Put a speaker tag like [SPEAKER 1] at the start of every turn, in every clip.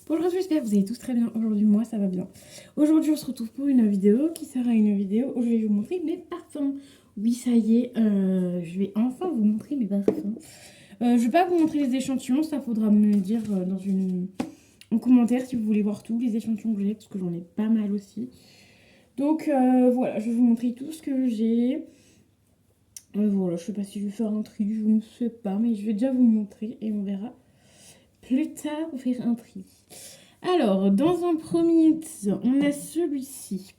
[SPEAKER 1] Bonjour à tous, j'espère que vous allez tous très bien. Aujourd'hui, moi, ça va bien. Aujourd'hui, on se retrouve pour une vidéo qui sera une vidéo où je vais vous montrer mes parfums. Oui, ça y est, je vais enfin vous montrer mes parfums. Je vais pas vous montrer les échantillons, ça faudra me le dire en commentaire si vous voulez voir tous les échantillons que j'ai, parce que j'en ai pas mal aussi. Donc voilà, je vais vous montrer tout ce que j'ai. Voilà, je sais pas si je vais faire un tri, je ne sais pas, mais je vais déjà vous montrer et on verra plus tard pour faire un tri. Alors, dans un premier temps, on a celui-ci,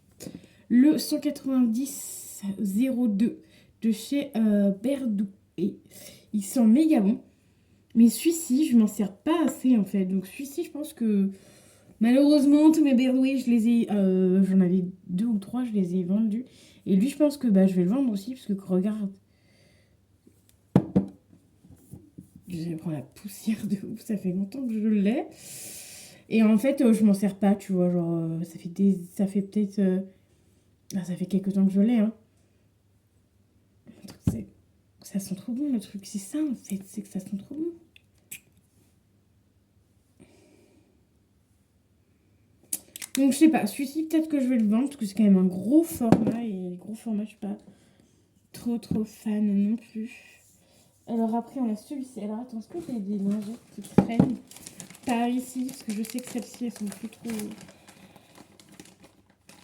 [SPEAKER 1] le 190-02 de chez Berdou. Et il sent méga bon. Mais celui-ci, je m'en sers pas assez en fait. Donc celui-ci, je pense que malheureusement, tous mes Berdoués, je les ai... j'en avais 2 ou 3, je les ai vendus. Et lui, je pense que je vais le vendre aussi, parce que regarde. Je vais prendre la poussière de ouf, ça fait longtemps que je l'ai. Et en fait, je m'en sers pas, tu vois, genre, ça fait peut-être... ça fait quelques temps que je l'ai, hein. Ça sent trop bon, le truc. C'est ça, en fait, c'est que ça sent trop bon. Donc, je sais pas, celui-ci, peut-être que je vais le vendre, parce que c'est quand même un gros format, et les gros formats, je suis pas trop fan non plus. Alors après, on a celui-ci. Alors, attends, est-ce que j'ai des lingettes qui traînent par ici? Parce que je sais que celles-ci, elles sont plus trop...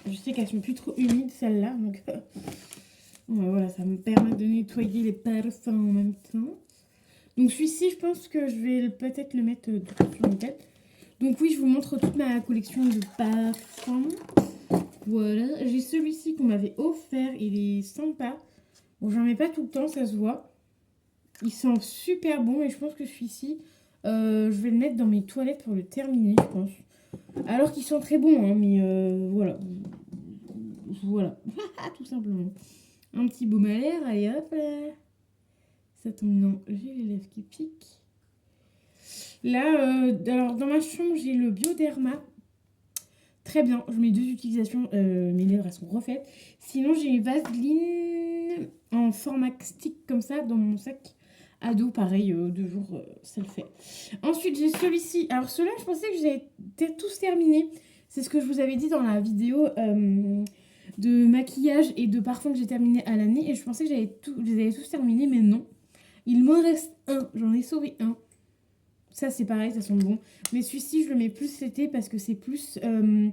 [SPEAKER 1] Je sais qu'elles sont plus trop humides, celles-là, donc... voilà, ça me permet de nettoyer les parfums en même temps. Donc celui-ci, je pense que je vais peut-être le mettre sur la tête. Donc oui, je vous montre toute ma collection de parfums. Voilà, j'ai celui-ci qu'on m'avait offert, il est sympa. Bon, j'en mets pas tout le temps, ça se voit. Il sent super bon et je pense que celui-ci, je vais le mettre dans mes toilettes pour le terminer, je pense. Alors qu'il sent très bon, hein, mais voilà. Voilà, tout simplement. Un petit baume à l'air, allez hop là. Ça tombe non, j'ai les lèvres qui piquent. Là, alors dans ma chambre, j'ai le Bioderma. Très bien, je mets 2 utilisations, mes lèvres elles sont refaites. Sinon, j'ai une Vaseline en format stick comme ça dans mon sac à dos. Pareil, 2 jours, ça le fait. Ensuite, j'ai celui-ci. Alors, ceux-là, je pensais que j'avais tous terminés. C'est ce que je vous avais dit dans la vidéo de maquillage et de parfum que j'ai terminé à l'année. Et je pensais que je les avais tous terminés, mais non. Il m'en reste un. J'en ai sauvé un. Ça, c'est pareil, ça sent bon. Mais celui-ci, je le mets plus l'été parce que c'est plus, on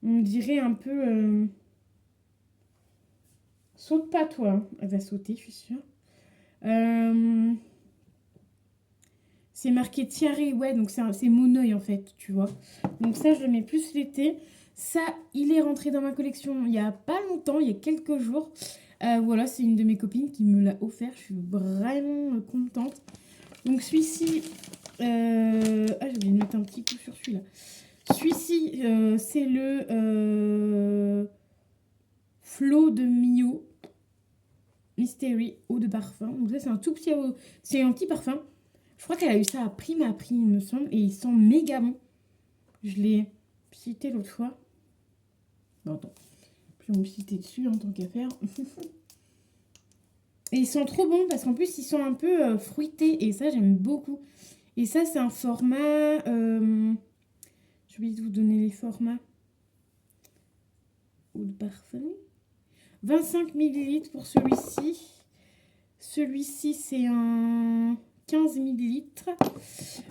[SPEAKER 1] dirait un peu... Saute pas, toi. Elle va sauter, je suis sûre. C'est marqué Tiare, ouais, donc c'est Monoeil, en fait, tu vois. Donc ça, je le mets plus l'été. Ça, il est rentré dans ma collection il y a pas longtemps, il y a quelques jours. Voilà, c'est une de mes copines qui me l'a offert. Je suis vraiment contente. Donc celui-ci... j'ai oublié de mettre un petit coup sur celui-là. Celui-ci, c'est le Flow de Mio Mystery eau de parfum. Donc ça, c'est un tout petit c'est un petit parfum. Je crois qu'elle a eu ça à prix, il me semble. Et il sent méga bon. Je l'ai cité l'autre fois. Bon, attends. Je vais me citer dessus en tant qu'affaire. Et il sent trop bon parce qu'en plus, il sent un peu fruité. Et ça, j'aime beaucoup. Et ça, c'est un format... j'ai oublié de vous donner les formats. Eau de parfum. 25 ml pour celui-ci. Celui-ci, c'est un 15 ml.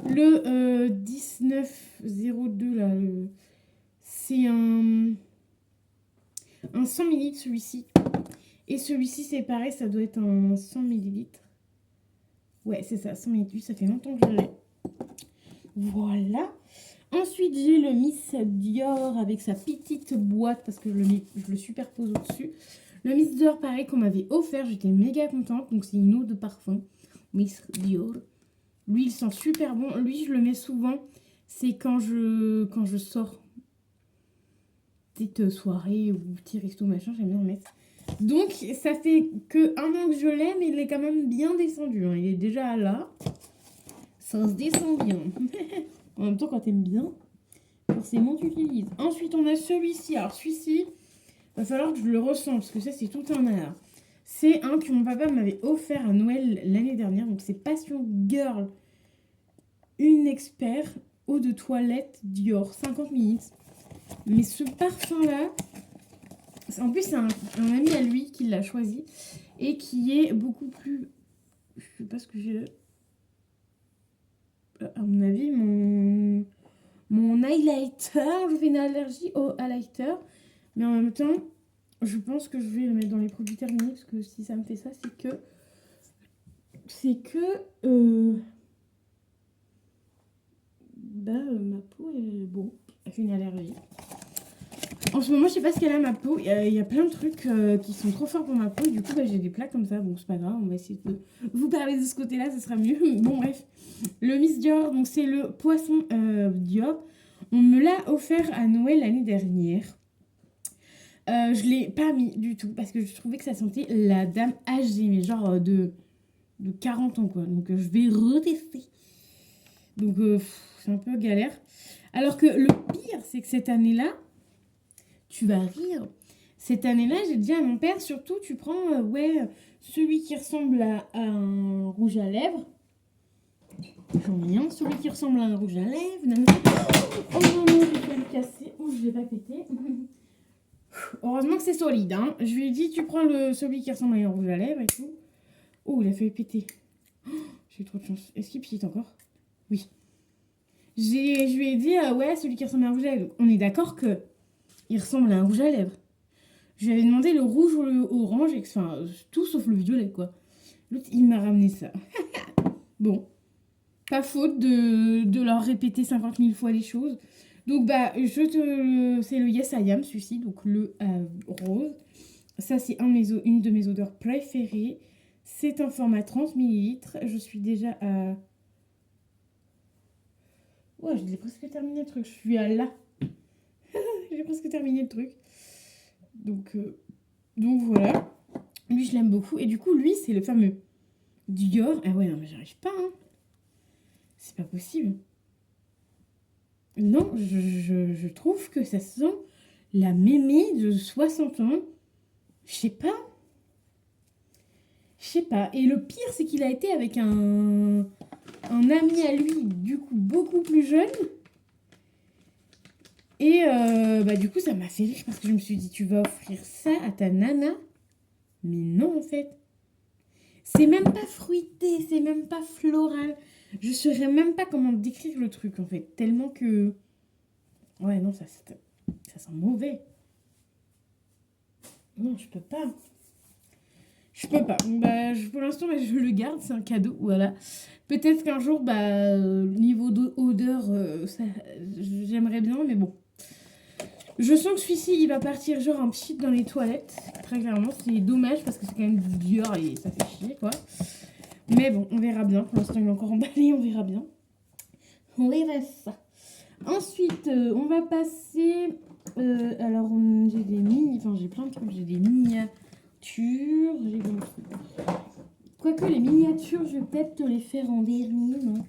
[SPEAKER 1] Le 19,02, là, c'est un 100 ml, celui-ci. Et celui-ci, c'est pareil, ça doit être un 100 ml. Ouais, c'est ça, 100 ml. Ça fait longtemps que je l'ai. Voilà. Ensuite, j'ai le Miss Dior avec sa petite boîte parce que je le superpose au-dessus. Le Miss Dior, pareil, qu'on m'avait offert. J'étais méga contente. Donc, c'est une eau de parfum. Miss Dior. Lui, il sent super bon. Lui, je le mets souvent. C'est quand je sors. Petite soirée ou petit resto, machin. J'aime bien le mettre. Donc, ça fait que 1 an que je l'ai, mais il est quand même bien descendu. Hein. Il est déjà là. Ça se descend bien. En même temps, quand t'aimes bien, forcément, tu l'utilises. Ensuite, on a celui-ci. Alors, celui-ci, va falloir que je le ressente, parce que ça, c'est tout un art. C'est un que mon papa m'avait offert à Noël l'année dernière. Donc, c'est Passion Girl, une expert. eau de toilette Dior, 50 ml. Mais ce parfum-là, en plus, c'est un ami à lui qui l'a choisi et qui est beaucoup plus... Je sais pas ce que j'ai... À mon avis, mon highlighter, je fais une allergie au highlighter. Mais en même temps, je pense que je vais le mettre dans les produits terminés parce que si ça me fait ça, c'est que ma peau est bon, elle fait une allergie. En ce moment, je sais pas ce qu'elle a ma peau. Il y a plein de trucs qui sont trop forts pour ma peau. Et du coup, j'ai des plaques comme ça. Bon, c'est pas grave, on va essayer de vous parler de ce côté-là, ce sera mieux. Bon, bref. Le Miss Dior, donc c'est le poisson Dior. On me l'a offert à Noël l'année dernière. Je l'ai pas mis du tout parce que je trouvais que ça sentait la dame âgée, mais genre de 40 ans, quoi. Donc, je vais retester. Donc, c'est un peu galère. Alors que le pire, c'est que cette année-là, tu vas rire. Cette année-là, j'ai dit à mon père, surtout, tu prends celui qui ressemble à un rouge à lèvres. J'en ai un, celui qui ressemble à un rouge à lèvres. Oh non, non, je vais le casser. Oh, je l'ai pas pété. Heureusement que c'est solide, hein. Je lui ai dit, tu prends celui qui ressemble à un rouge à lèvres et tout. Oh, il a fait péter. Oh, j'ai eu trop de chance. Est-ce qu'il pète encore? Oui. Je lui ai dit, ouais, celui qui ressemble à un rouge à lèvres. On est d'accord que il ressemble à un rouge à lèvres. Je lui avais demandé le rouge ou le orange, enfin, tout sauf le violet, quoi. L'autre, il m'a ramené ça. Bon, pas faute de leur répéter 50 000 fois les choses. Donc, c'est le Yes I Am, celui-ci, donc le rose. Ça, c'est une de mes odeurs préférées. C'est un format 30 ml. Je suis déjà à... Ouais, j'ai presque terminé le truc. Je suis à là. J'ai presque terminé le truc. Donc voilà. Lui, je l'aime beaucoup. Et du coup, lui, c'est le fameux Dior. Ah ouais, non, mais j'arrive pas, hein. C'est pas possible. Non, je trouve que ça sent la mémé de 60 ans. Je sais pas. Je sais pas. Et le pire, c'est qu'il a été avec un ami à lui, du coup, beaucoup plus jeune. Et du coup, ça m'a fait rire parce que je me suis dit, tu vas offrir ça à ta nana? Mais non, en fait. C'est même pas fruité, c'est même pas floral. Je saurais même pas comment décrire le truc, en fait. Tellement que... Ouais, non, ça sent mauvais. Non, je peux pas. Je peux pas. Pour l'instant, je le garde, c'est un cadeau, voilà. Peut-être qu'un jour, niveau odeur, j'aimerais bien, mais bon. Je sens que celui-ci, il va partir genre un pchit dans les toilettes. Très clairement, c'est dommage parce que c'est quand même du Dior et ça fait chier, quoi. Mais bon, on verra bien. Pour l'instant, il est encore emballé, on verra bien. On verra ça. Ensuite, on va passer... alors, j'ai plein de trucs. J'ai des miniatures. J'ai des trucs. Quoique, les miniatures, je vais peut-être te les faire en dernier, non?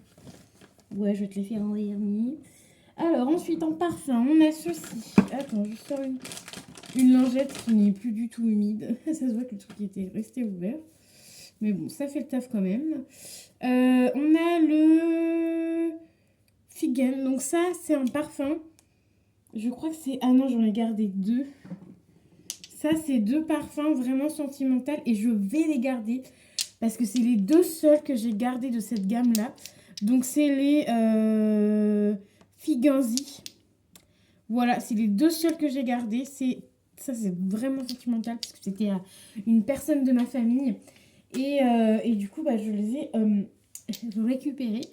[SPEAKER 1] Ouais, je vais te les faire en dernier. Alors, ensuite, en parfum, on a ceci. Attends, je sors une lingette qui n'est plus du tout humide. Ça se voit que le truc était resté ouvert. Mais bon, ça fait le taf quand même. On a le Figen. Donc ça, c'est un parfum. Je crois que c'est... Ah non, j'en ai gardé deux. Ça, c'est deux parfums vraiment sentimentaux. Et je vais les garder. Parce que c'est les deux seuls que j'ai gardés de cette gamme-là. Donc, c'est les Figenzi. Voilà, c'est les deux seuls que j'ai gardés. Ça, c'est vraiment sentimental. Parce que c'était une personne de ma famille. Et du coup, je les ai récupérés.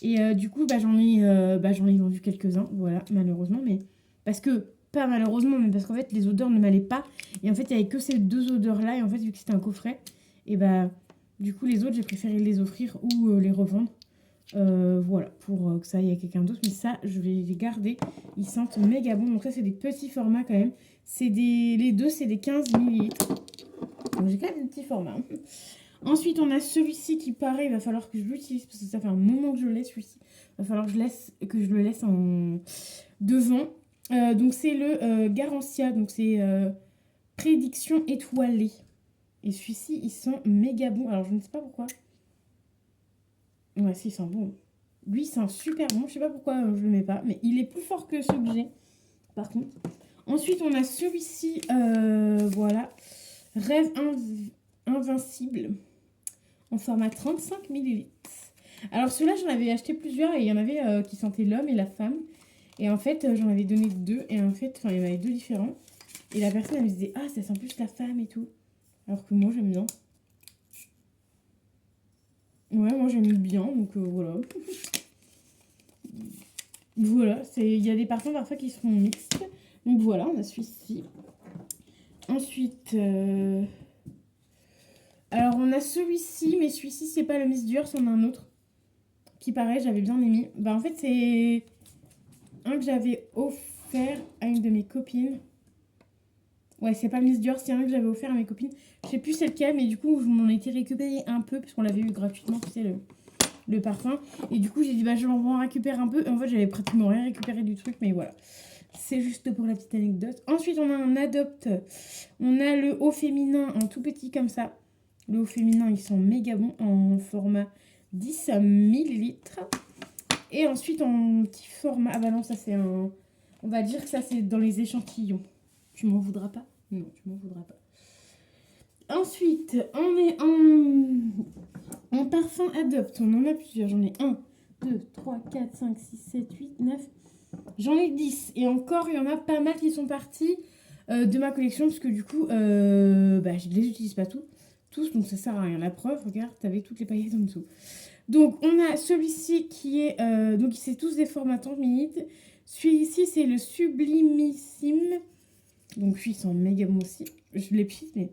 [SPEAKER 1] Et du coup, j'en ai vendu quelques-uns. Voilà, malheureusement. Mais parce que, pas malheureusement, mais parce qu'en fait, les odeurs ne m'allaient pas. Et en fait, il n'y avait que ces deux odeurs-là. Et en fait, vu que c'était un coffret, et du coup, les autres, j'ai préféré les offrir ou les revendre. Voilà, pour que ça aille à quelqu'un d'autre. Mais ça, je vais les garder. Ils sentent méga bon. Donc ça, c'est des petits formats quand même. Les deux, c'est des 15 ml. Donc j'ai quand même des petits formats. Ensuite, on a celui-ci qui, pareil, il va falloir que je l'utilise parce que ça fait un moment que je l'ai, celui-ci. Il va falloir que je le laisse en devant. Donc, c'est le Garantia. Donc, c'est Prédiction étoilée. Et celui-ci, il sent méga bon. Alors, je ne sais pas pourquoi. Ouais, si, il sent bon. Lui, c'est un super bon. Je sais pas pourquoi je le mets pas. Mais il est plus fort que ceux que j'ai. Par contre. Ensuite, on a celui-ci. Voilà. Rêve invincible. En format 35 ml. Alors, ceux-là, j'en avais acheté plusieurs. Et il y en avait qui sentaient l'homme et la femme. Et en fait, j'en avais donné 2. Et en fait, il y en avait 2 différents. Et la personne, elle me disait, ah, ça sent plus la femme et tout. Alors que moi, j'aime bien. Ouais, moi, j'aime bien. Donc, voilà. Voilà, il y a des parfums parfois qui seront mixtes. Donc voilà, on a celui-ci. Ensuite, alors on a celui-ci, mais celui-ci c'est pas le Miss Dior, c'en a un autre. Qui pareil, j'avais bien aimé. Bah en fait c'est un que j'avais offert à une de mes copines. Ouais, c'est pas le Miss Dior, c'est un que j'avais offert à mes copines. Je sais plus c'est lequel, mais du coup je m'en étais récupéré un peu, parce qu'on l'avait eu gratuitement, tu sais, le parfum. Et du coup j'ai dit bah je vais en récupérer un peu. Et en fait j'avais pratiquement rien récupéré du truc, mais voilà. C'est juste pour la petite anecdote. Ensuite, on a un Adopt. On a le haut féminin en tout petit comme ça. Le haut féminin, ils sont méga bons en format 10 ml. Et ensuite, en petit format... Ah bah non, ça c'est un... On va dire que ça c'est dans les échantillons. Tu m'en voudras pas? Non, tu m'en voudras pas. Ensuite, on est en parfum Adopt. On en a plusieurs. J'en ai 1, 2, 3, 4, 5, 6, 7, 8, 9... J'en ai 10. Et encore, il y en a pas mal qui sont partis de ma collection. Parce que du coup, bah, je ne les utilise pas tous. Donc ça sert à rien. La preuve, regarde, t'avais toutes les paillettes en dessous. Donc on a celui-ci qui est... donc c'est tous des formats 30 minutes. Celui-ci, c'est le Sublimissime. Donc lui, il sent méga bon aussi. Je l'ai pris, mais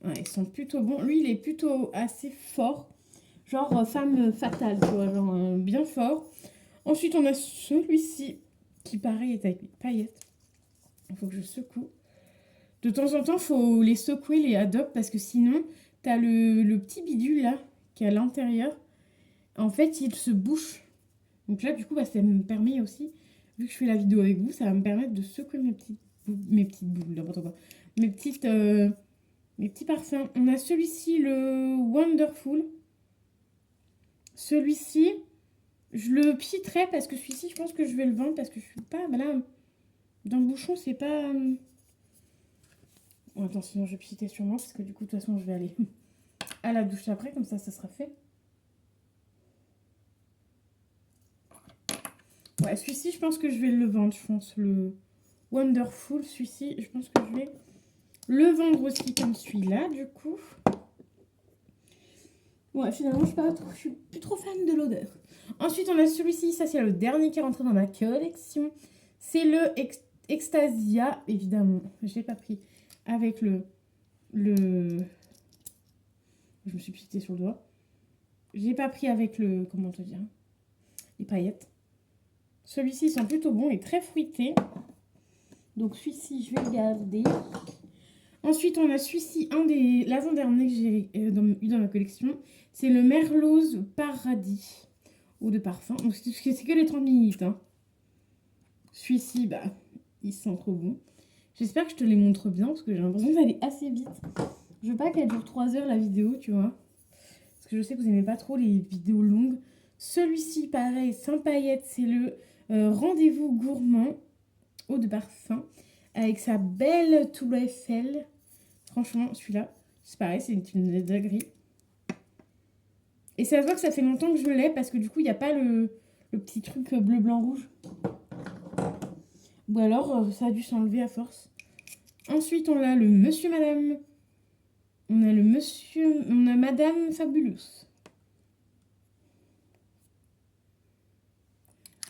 [SPEAKER 1] ouais, ils sont plutôt bons. Lui, il est plutôt assez fort. Genre femme fatale, tu vois. Genre bien fort. Ensuite, on a celui-ci qui, pareil, est avec les paillettes. Il faut que je secoue. De temps en temps, il faut les secouer, les Adopt, parce que sinon, tu as le petit bidule là, qui est à l'intérieur. En fait, il se bouche. Donc là, du coup, bah, ça me permet aussi, vu que je fais la vidéo avec vous, ça va me permettre de secouer mes petites boules, n'importe quoi. Mes petits parfums. On a celui-ci, le Wonderful. Celui-ci... Je le piterai parce que celui-ci, je pense que je vais le vendre parce que je suis pas... Bah là, dans le bouchon, c'est pas... Bon, attends, sinon je vais piter sur moi parce que du coup, de toute façon, je vais aller à la douche après. Comme ça sera fait. Ouais, celui-ci, je pense que je vais le vendre. Je pense le Wonderful, celui-ci, je pense que je vais le vendre aussi comme celui-là, du coup. Ouais, finalement, je suis plus trop fan de l'odeur. Ensuite, on a celui-ci. Ça, c'est le dernier qui est rentré dans ma collection. C'est le Extasia, évidemment. Je ne l'ai pas pris avec le... Je me suis pitée sur le doigt. Je l'ai pas pris avec le... Comment te dire? Les paillettes. Celui-ci, ils sont plutôt bons et très fruités. Donc, celui-ci, je vais le garder. Ensuite, on a celui-ci, l'avant-dernier que j'ai eu dans ma collection. C'est le Merlose Paradis. Eau de parfum. Donc, c'est que les 30 minutes. Hein. Celui-ci, bah, il sent trop bon. J'espère que je te les montre bien parce que j'ai l'impression d'aller assez vite. Je veux pas qu'elle dure 3 heures la vidéo, tu vois. Parce que je sais que vous aimez pas trop les vidéos longues. Celui-ci, pareil, sans paillettes, c'est le Rendez-vous gourmand. Eau de parfum. Avec sa belle Tour Eiffel. Franchement, celui-là, c'est pareil, c'est une dinguerie. Et ça se voit que ça fait longtemps que je l'ai parce que du coup, il n'y a pas le petit truc bleu, blanc, rouge. Ou alors, ça a dû s'enlever à force. Ensuite, on a le Monsieur Madame. On a Madame Fabulous.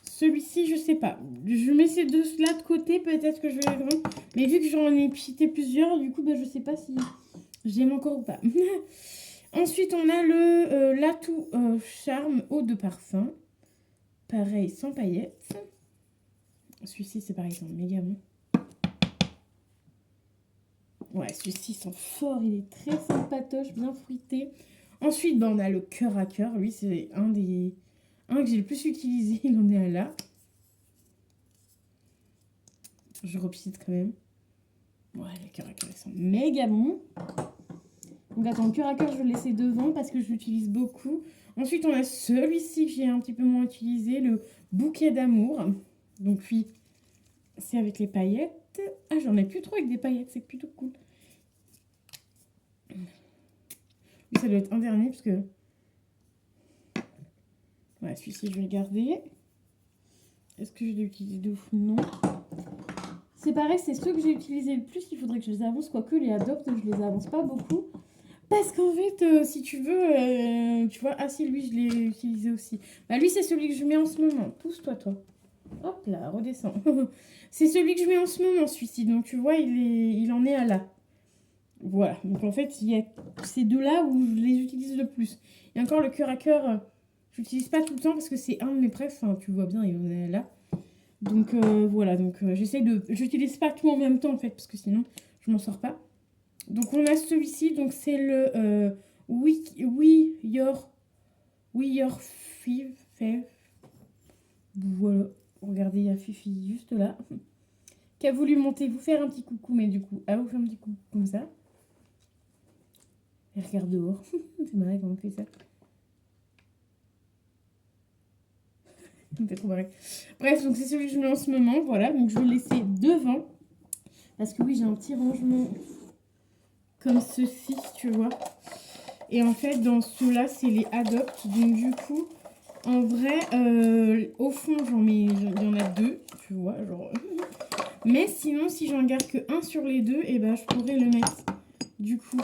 [SPEAKER 1] Celui-ci, je sais pas. Je mets ces deux-là de côté, peut-être que je vais les vendre. Mais vu que j'en ai pité plusieurs, du coup, bah, je sais pas si j'aime encore ou pas. Ensuite, on a le Latou Charme Eau de parfum. Pareil, sans paillettes. Celui-ci, c'est pareil, c'est méga bon. Ouais, celui-ci, sent fort. Il est très sympatoche, bien fruité. Ensuite, bah, on a le cœur à cœur. Lui, c'est un que j'ai le plus utilisé. Il en est un là. Je repite quand même. Ouais, le cœur à cœur, ils sont méga bons. Donc attends, le cœur à cœur, je vais le laisser devant parce que je l'utilise beaucoup. Ensuite, on a celui-ci que j'ai un petit peu moins utilisé, le bouquet d'amour. Donc, oui, c'est avec les paillettes. Ah, j'en ai plus trop avec des paillettes, c'est plutôt cool. Oui, ça doit être un dernier parce que... Ouais, celui-ci, je vais le garder. Est-ce que je l'ai utilisé de ouf? Non. C'est pareil, c'est ceux que j'ai utilisés le plus. Il faudrait que je les avance, quoique les adoptes, je les avance pas beaucoup. Parce qu'en fait, si tu veux, tu vois, ah si, lui, je l'ai utilisé aussi. Bah lui, c'est celui que je mets en ce moment. Pousse-toi, toi. Hop là, redescends. C'est celui que je mets en ce moment, celui-ci. Donc, tu vois, il en est à là. Voilà. Donc, en fait, il y a ces deux-là où je les utilise le plus. Et encore, le cœur à cœur, je l'utilise pas tout le temps parce que c'est un de mes préfs. Enfin, tu vois bien, il en est là. Donc, voilà. Donc, j'essaie de... J'utilise pas tout en même temps, en fait, parce que sinon, je m'en sors pas. Donc, on a celui-ci. Donc, c'est le Your Five. Voilà. Regardez, il y a Fifi juste là. Qui a voulu monter, vous faire un petit coucou, mais du coup, elle vous fait un petit coucou comme ça. Elle regarde dehors. C'est marrant comment on fait ça. Ça me fait trop marrer. Bref, donc c'est celui que je mets en ce moment. Voilà, donc je vais le laisser devant. Parce que oui, j'ai un petit rangement comme ceci, tu vois. Et en fait, dans ceux-là, c'est les adoptes. Donc du coup, en vrai, au fond, il y en a deux, tu vois, genre... Mais sinon, si j'en garde que un sur les deux, et ben je pourrais le mettre du coup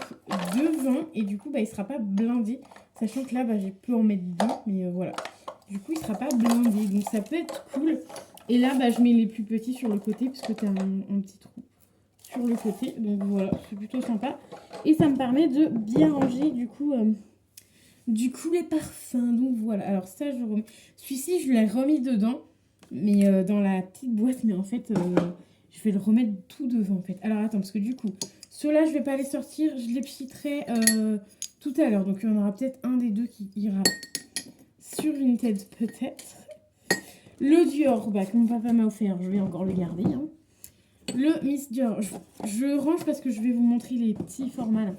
[SPEAKER 1] devant. Et du coup, bah, il sera pas blindé. Sachant que là, bah, j'ai pu en mettre deux. Mais voilà. Du coup, il sera pas blindé. Donc ça peut être cool. Et là, bah, je mets les plus petits sur le côté. Puisque tu as un petit trou sur le côté. Donc voilà, c'est plutôt sympa. Et ça me permet de bien ranger du coup les parfums. Donc voilà. Alors ça, je remets. Celui-ci, je l'ai remis dedans. Mais dans la petite boîte. Mais en fait... je vais le remettre tout devant en fait. Alors attends, parce que du coup, ceux-là, je vais pas les sortir. Je les pchiterai tout à l'heure. Donc il y en aura peut-être un des deux qui ira sur Vinted peut-être. Le Dior, bah, que mon papa m'a offert, je vais encore le garder. Hein. Le Miss Dior, je range parce que je vais vous montrer les petits formats là.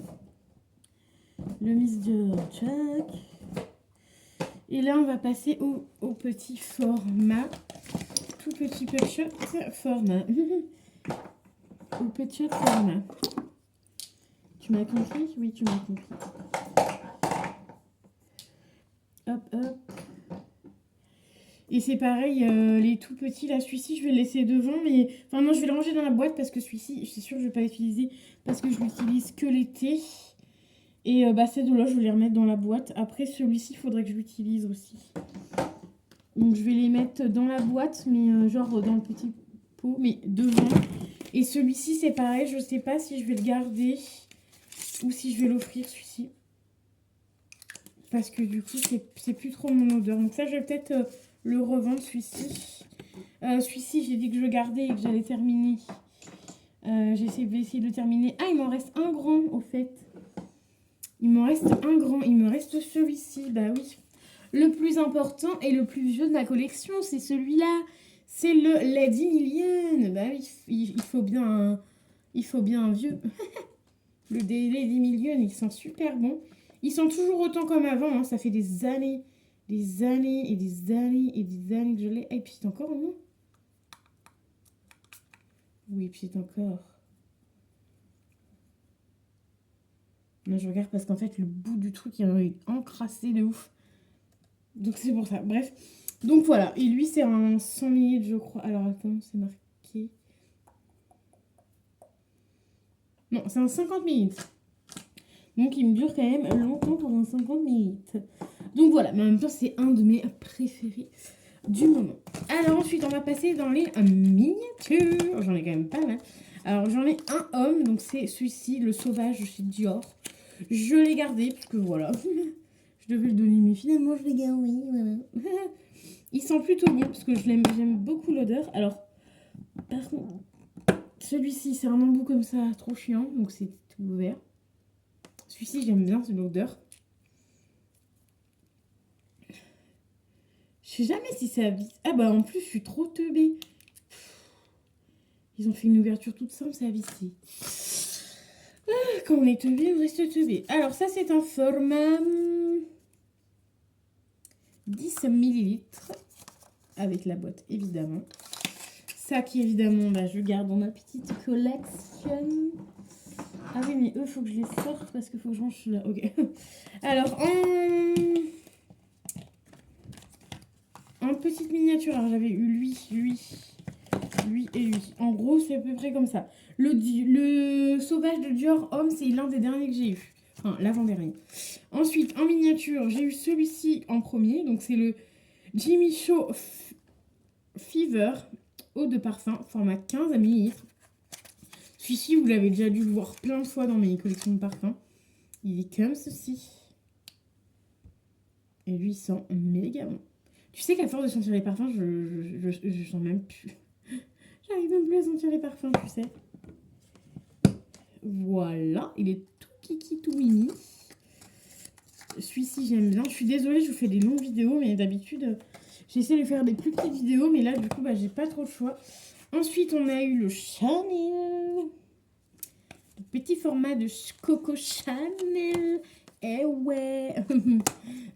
[SPEAKER 1] Le Miss Dior, tchac. Et là, on va passer au petit format. Tout petit format. Au petit format. Tu m'as compris? Oui, tu m'as compris. Hop, hop. Et c'est pareil, les tout petits, là, celui-ci, je vais le laisser devant, mais... Enfin, non, je vais le ranger dans la boîte parce que celui-ci, je suis sûre que je ne vais pas l'utiliser parce que je l'utilise que l'été. Et bah, ces deux-là, je vais les remettre dans la boîte. Après, celui-ci, il faudrait que je l'utilise aussi. Donc, je vais les mettre dans la boîte, mais genre dans le petit pot, mais devant. Et celui-ci, c'est pareil, je ne sais pas si je vais le garder ou si je vais l'offrir, celui-ci. Parce que du coup, c'est plus trop mon odeur. Donc ça, je vais peut-être le revendre, celui-ci. Celui-ci, j'ai dit que je le gardais et que j'allais terminer. J'ai essayé de le terminer. Ah, il m'en reste un grand, au fait. Il m'en reste un grand. Il me reste celui-ci. Bah oui. Le plus important et le plus vieux de ma collection, c'est celui-là. C'est le Lady Million. Bah oui, il faut bien un vieux. Le Lady Million, ils sont super bons. Ils sont toujours autant comme avant. Hein. Ça fait des années et des années que je l'ai. Et puis c'est encore non. Oui, puis c'est encore. Non, je regarde parce qu'en fait, le bout du truc, il est encrassé de ouf. Donc c'est pour ça. Bref. Donc voilà. Et lui, c'est un 100 ml, je crois. Alors attends, c'est marqué. Non, c'est un 50 ml. Donc il me dure quand même longtemps pour un 50 ml. Donc voilà, mais en même temps, c'est un de mes préférés du moment. Alors ensuite, on va passer dans les miniatures. J'en ai quand même pas mal. Alors j'en ai un homme, donc c'est celui-ci, le sauvage chez Dior. Je l'ai gardé, parce que voilà, je devais le donner, mais finalement je l'ai gardé. Voilà. Il sent plutôt bon, parce que j'aime beaucoup l'odeur. Alors, par contre, celui-ci, c'est un embout comme ça, trop chiant, donc c'est tout ouvert. Celui-ci, j'aime bien, c'est l'odeur. Je sais jamais si ça visse. Ah bah en plus, je suis trop teubée. Ils ont fait une ouverture toute simple, ça a vissé. Ah, quand on est teubé, on reste teubé. Alors ça, c'est un format... 10 millilitres avec la boîte, évidemment. Ça qui, évidemment, bah, je garde dans ma petite collection. Ah oui, mais eux, il faut que je les sorte parce qu'il faut que je range celui-là. Ok. Alors, en petite miniature, alors j'avais eu lui et lui. En gros, c'est à peu près comme ça. Le sauvage de Dior Homme, c'est l'un des derniers que j'ai eu. Enfin, l'avant-dernier. Ensuite, en miniature, j'ai eu celui-ci en premier. Donc, c'est le Jimmy Choo Fever eau de parfum, format 15 ml. Celui-ci, vous l'avez déjà dû le voir plein de fois dans mes collections de parfums. Il est comme ceci. Et lui, il sent méga bon. Tu sais qu'à force de sentir les parfums, je sens même plus. J'arrive même plus à sentir les parfums, tu sais. Voilà, il est tout kiki, tout mini. Celui-ci, j'aime bien. Je suis désolée, je vous fais des longues vidéos, mais d'habitude, j'essaie de faire des plus petites vidéos, mais là, du coup, bah, j'ai pas trop le choix. Ensuite, on a eu le Chanel. Le petit format de Coco Chanel. Eh ouais.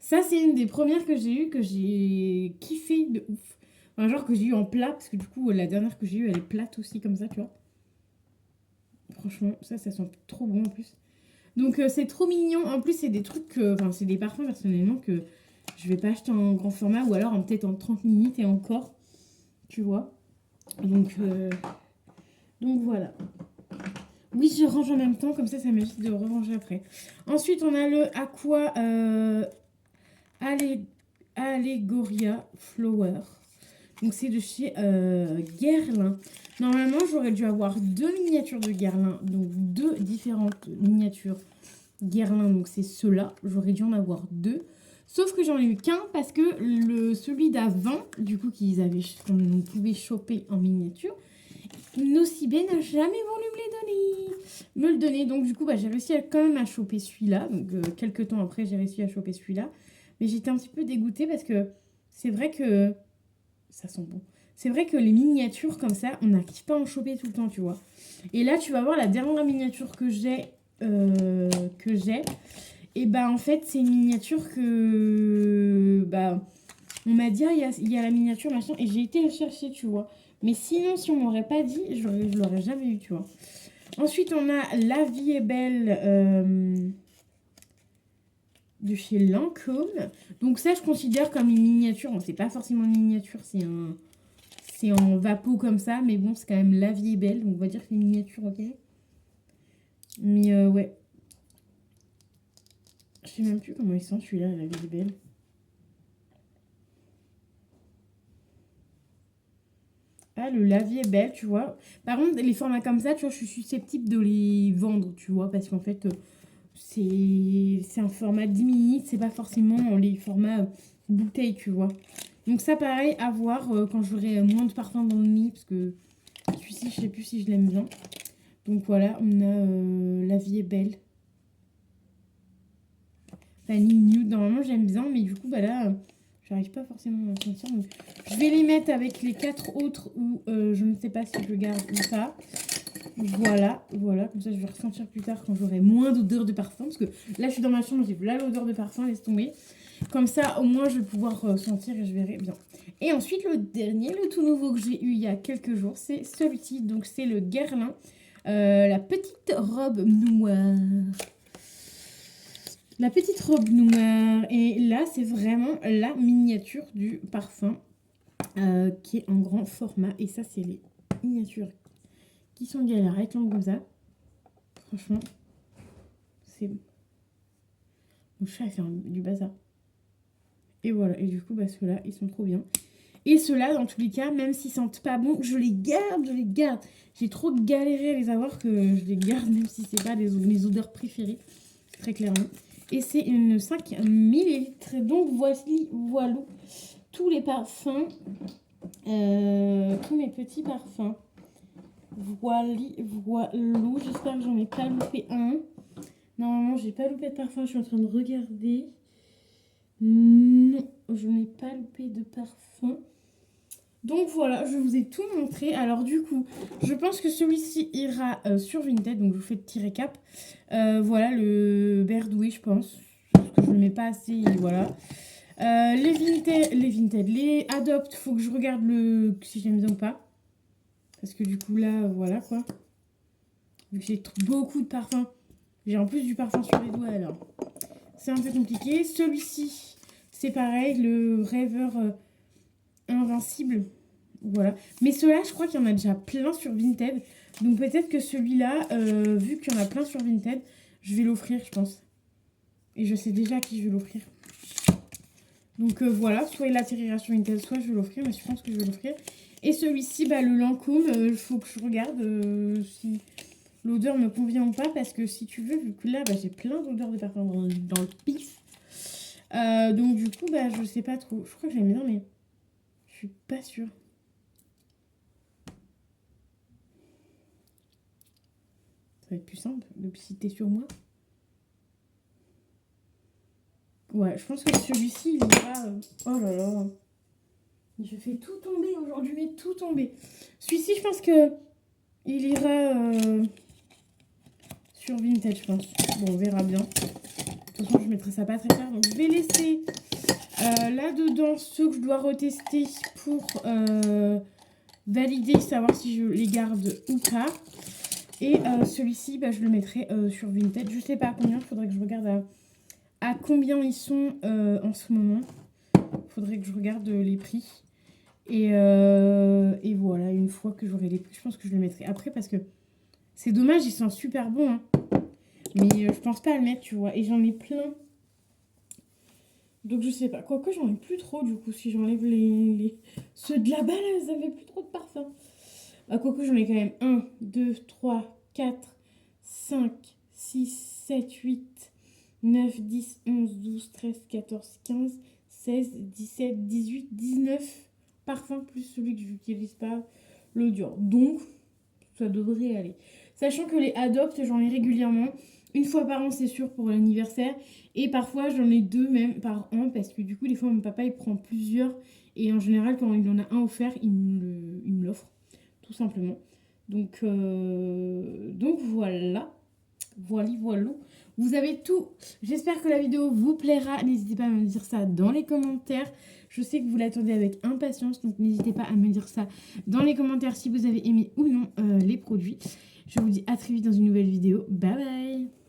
[SPEAKER 1] Ça, c'est une des premières que j'ai eues, que j'ai kiffé de ouf. Un genre que j'ai eu en plat, parce que du coup, la dernière que j'ai eue, elle est plate aussi, comme ça, tu vois. Franchement, ça sent trop bon en plus. Donc, c'est trop mignon. En plus, c'est des trucs, enfin, c'est des parfums, personnellement, que je vais pas acheter en grand format, ou alors peut-être en 30 minutes et encore, tu vois. Donc voilà. Oui, je range en même temps, comme ça m'évite de ranger après. Ensuite, on a le Aqua Allegoria Flower. Donc, c'est de chez Guerlain. Normalement, j'aurais dû avoir 2 miniatures de Guerlain. Donc, 2 différentes miniatures Guerlain. Donc, c'est ceux-là. J'aurais dû en avoir 2. Sauf que j'en ai eu qu'un parce que celui d'avant, du coup, qu'on pouvait choper en miniature, Nocibé n'a jamais voulu me le donner. Donc, du coup, bah, j'ai réussi quand même à choper celui-là. Donc, quelques temps après, j'ai réussi à choper celui-là. Mais j'étais un petit peu dégoûtée parce que c'est vrai que ça sent bon. C'est vrai que les miniatures comme ça, on n'arrive pas à en choper tout le temps, tu vois. Et là, tu vas voir la dernière miniature que j'ai. Et bah, en fait, c'est une miniature que... Bah, on m'a dit, ah, il y a la miniature, machin. Et j'ai été la chercher, tu vois. Mais sinon, si on m'aurait pas dit, je l'aurais jamais eu, tu vois. Ensuite, on a La Vie est Belle de chez Lancôme. Donc ça, je considère comme une miniature. Bon, c'est pas forcément une miniature, c'est en vapeau comme ça. Mais bon, c'est quand même La Vie est Belle. Donc on va dire que c'est une miniature, ok. Mais ouais. Je sais même plus comment il sent celui-là, La Vie est Belle. Ah, le La Vie est Belle, tu vois. Par contre, les formats comme ça, tu vois, je suis susceptible de les vendre, tu vois. Parce qu'en fait, c'est un format 10 minutes. C'est pas forcément les formats bouteilles, tu vois. Donc ça, pareil, à voir quand j'aurai moins de parfum dans le nez. Parce que celui-ci, je sais plus si je l'aime bien. Donc voilà, on a La Vie est Belle. Vanille nude. Normalement, j'aime bien. Mais du coup, bah là... J'arrive pas forcément à sentir. Donc je vais les mettre avec les 4 autres où je ne sais pas si je garde ou pas. Voilà. Comme ça, je vais ressentir plus tard quand j'aurai moins d'odeur de parfum. Parce que là, je suis dans ma chambre, j'ai là l'odeur de parfum, laisse tomber. Comme ça, au moins, je vais pouvoir sentir et je verrai bien. Et ensuite, le dernier, le tout nouveau que j'ai eu il y a quelques jours, c'est celui-ci. Donc, c'est le Guerlain. La petite robe noire. La petite robe noire. Et là, c'est vraiment la miniature du parfum qui est en grand format. Et ça, c'est les miniatures qui sont galères avec l'angle comme ça. Franchement, c'est bon. Mon chat, il fait du bazar. Et voilà. Et du coup, bah, ceux-là, ils sont trop bien. Et ceux-là, dans tous les cas, même s'ils sentent pas bon, je les garde. J'ai trop galéré à les avoir que je les garde, même si c'est pas mes odeurs préférées. Très clairement. Et c'est une 5 millilitres. Donc voici, voilà, tous les parfums. Tous mes petits parfums. Voilà. J'espère que j'en ai pas loupé un. Normalement, j'ai pas loupé de parfum. Je suis en train de regarder. Non, je n'ai pas loupé de parfum. Donc voilà, je vous ai tout montré. Alors du coup, je pense que celui-ci ira sur Vinted. Donc je vous fais le petit récap. Voilà, le Berdoué, je pense. Parce que je ne le mets pas assez, voilà. Les Adopt, faut que je regarde si j'aime bien ou pas. Parce que du coup, là, voilà quoi. Vu que j'ai beaucoup de parfums. J'ai en plus du parfum sur les doigts, alors. C'est un peu compliqué. Celui-ci, c'est pareil, le rêveur invincible. Voilà. Mais ceux-là, je crois qu'il y en a déjà plein sur Vinted. Donc peut-être que celui-là, vu qu'il y en a plein sur Vinted, je vais l'offrir, je pense. Et je sais déjà à qui je vais l'offrir. Donc voilà, soit il atterrira sur Vinted, soit je vais l'offrir. Mais je pense que je vais l'offrir. Et celui-ci, bah, le Lancôme, il faut que je regarde si l'odeur me convient ou pas. Parce que si tu veux, vu que là, bah, j'ai plein d'odeurs de parfum dans le pif. Donc du coup, bah, je sais pas trop. Je crois que j'aime bien, mais je suis pas sûre. Ça va être plus simple de citer sur moi. Ouais, je pense que celui-ci, il va... Oh là là. Je fais tout tomber aujourd'hui, mais tout tomber. Celui-ci, je pense que il ira sur Vinted, je pense. Bon, on verra bien. De toute façon, je mettrai ça pas très cher. Donc, je vais laisser là-dedans ceux que je dois retester pour valider, savoir si je les garde ou pas. Et celui-ci, bah, je le mettrai sur Vinted. Je sais pas à combien, il faudrait que je regarde à combien ils sont en ce moment. Il faudrait que je regarde les prix. Et voilà, une fois que j'aurai les prix, je pense que je le mettrai après parce que c'est dommage, ils sont super bons. Hein. Mais je pense pas à le mettre, tu vois. Et j'en ai plein. Donc je sais pas. Quoique j'en ai plus trop du coup. Si j'enlève ceux de là-bas, là, ça fait plus trop de parfum. Bah, quoique j'en ai quand même 1, 2, 3, 4, 5, 6, 7, 8, 9, 10, 11, 12, 13, 14, 15, 16, 17, 18, 19 parfums plus celui que je n'utilise pas, l'eau dure. Donc, ça devrait aller. Sachant que les Adopt, j'en ai régulièrement. Une fois par an, c'est sûr, pour l'anniversaire. Et parfois, j'en ai 2 même par an. Parce que du coup, des fois, mon papa, il prend plusieurs. Et en général, quand il en a un offert, il me l'offre. Tout simplement. Donc voilà. Voilà. Vous avez tout. J'espère que la vidéo vous plaira. N'hésitez pas à me dire ça dans les commentaires. Je sais que vous l'attendez avec impatience. Donc n'hésitez pas à me dire ça dans les commentaires si vous avez aimé ou non les produits. Je vous dis à très vite dans une nouvelle vidéo. Bye bye.